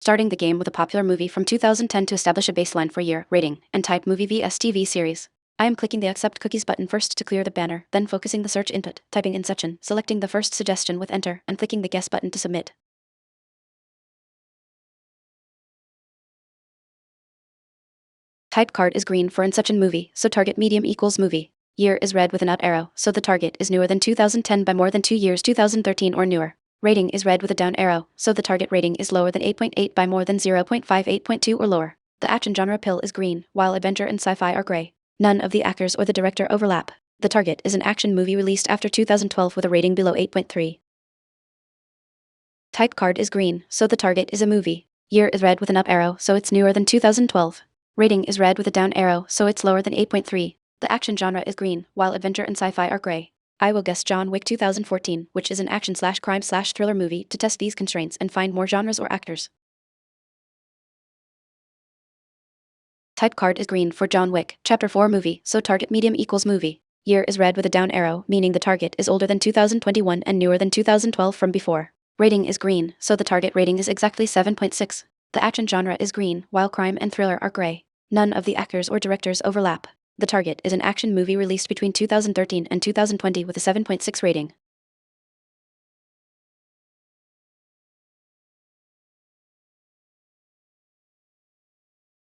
Starting the game with a popular movie from 2010 to establish a baseline for year, rating, and type movie vs TV series. I am clicking the Accept Cookies button first to clear the banner, then focusing the search input, typing Inception, selecting the first suggestion with Enter, and clicking the Guess button to submit. Type card is green for Inception movie, so target medium equals movie. Year is red with an up arrow, so the target is newer than 2010 by more than 2 years, 2013 or newer. Rating is red with a down arrow, so the target rating is lower than 8.8 by more than 0.5, 8.2 or lower. The action genre pill is green, while adventure and sci-fi are gray. None of the actors or the director overlap. The target is an action movie released after 2012 with a rating below 8.3. Type card is green, so the target is a movie. Year is red with an up arrow, so it's newer than 2012. Rating is red with a down arrow, so it's lower than 8.3. The action genre is green, while adventure and sci-fi are gray. I will guess John Wick 2014, which is an action/crime/thriller movie, to test these constraints and find more genres or actors. Type card is green for John Wick, Chapter 4 movie, so target medium equals movie. Year is red with a down arrow, meaning the target is older than 2021 and newer than 2012 from before. Rating is green, so the target rating is exactly 7.6. The action genre is green, while crime and thriller are gray. None of the actors or directors overlap. The target is an action movie released between 2013 and 2020 with a 7.6 rating.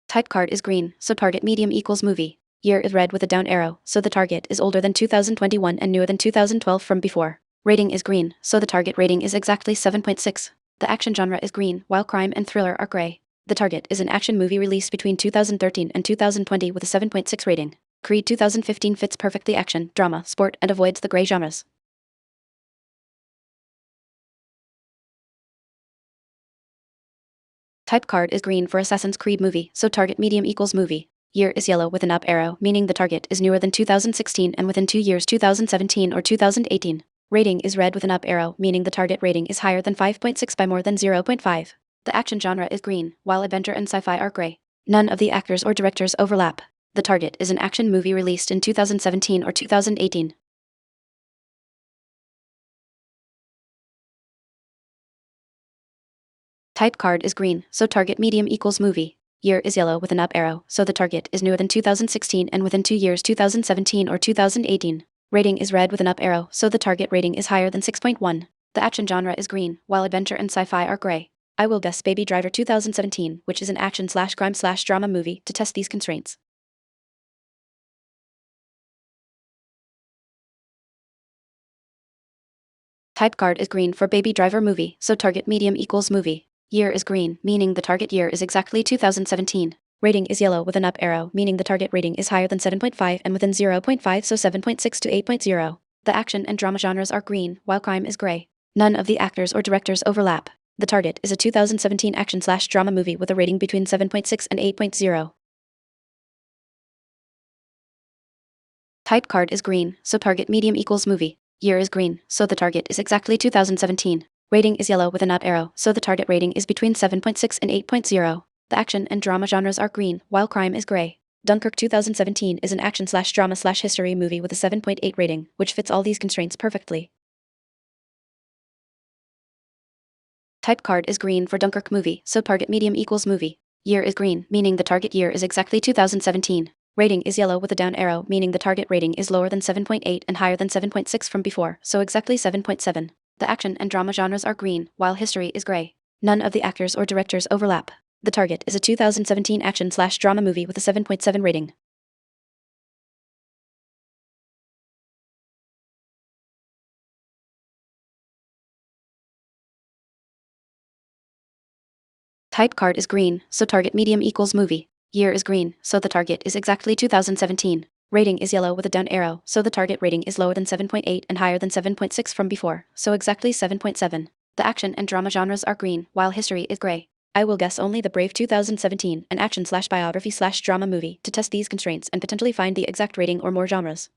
Type card is green, so target medium equals movie. Year is red with a down arrow, so the target is older than 2021 and newer than 2012 from before. Rating is green, so the target rating is exactly 7.6. The action genre is green, while crime and thriller are gray. The target is an action movie released between 2013 and 2020 with a 7.6 rating. Creed 2015 fits perfectly action, drama, sport, and avoids the gray genres. Type card is green for Assassin's Creed movie, so target medium equals movie. Year is yellow with an up arrow, meaning the target is newer than 2016 and within 2 years, 2017 or 2018. Rating is red with an up arrow, meaning the target rating is higher than 5.6 by more than 0.5. The action genre is green, while adventure and sci-fi are gray. None of the actors or directors overlap. The target is an action movie released in 2017 or 2018. Type card is green, so target medium equals movie. Year is yellow with an up arrow, so the target is newer than 2016 and within 2 years, 2017 or 2018. Rating is red with an up arrow, so the target rating is higher than 6.1. The action genre is green, while adventure and sci-fi are gray. I will guess Baby Driver 2017, which is an action/crime/drama movie, to test these constraints. Type card is green for Baby Driver movie, so target medium equals movie. Year is green, meaning the target year is exactly 2017. Rating is yellow with an up arrow, meaning the target rating is higher than 7.5 and within 0.5, so 7.6 to 8.0. The action and drama genres are green, while crime is gray. None of the actors or directors overlap. The target is a 2017 action/drama movie with a rating between 7.6 and 8.0. Type card is green, so target medium equals movie. Year is green, so the target is exactly 2017. Rating is yellow with an up arrow, so the target rating is between 7.6 and 8.0. The action and drama genres are green, while crime is gray. Dunkirk 2017 is an action/drama/history movie with a 7.8 rating, which fits all these constraints perfectly. Type card is green for Dunkirk movie, so target medium equals movie. Year is green, meaning the target year is exactly 2017. Rating is yellow with a down arrow, meaning the target rating is lower than 7.8 and higher than 7.6 from before, so exactly 7.7. The action and drama genres are green, while history is gray. None of the actors or directors overlap. The target is a 2017 action/drama movie with a 7.7 rating. Type card is green, so target medium equals movie. Year is green, so the target is exactly 2017. Rating is yellow with a down arrow, so the target rating is lower than 7.8 and higher than 7.6 from before, so exactly 7.7. The action and drama genres are green, while history is gray. I will guess only The Brave 2017, an action/biography/drama movie, to test these constraints and potentially find the exact rating or more genres.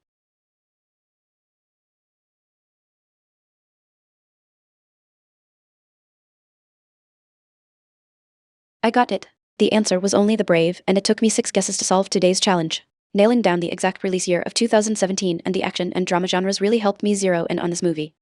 I got it. The answer was only The Brave, and it took me 6 guesses to solve today's challenge. Nailing down the exact release year of 2017 and the action and drama genres really helped me zero in on this movie.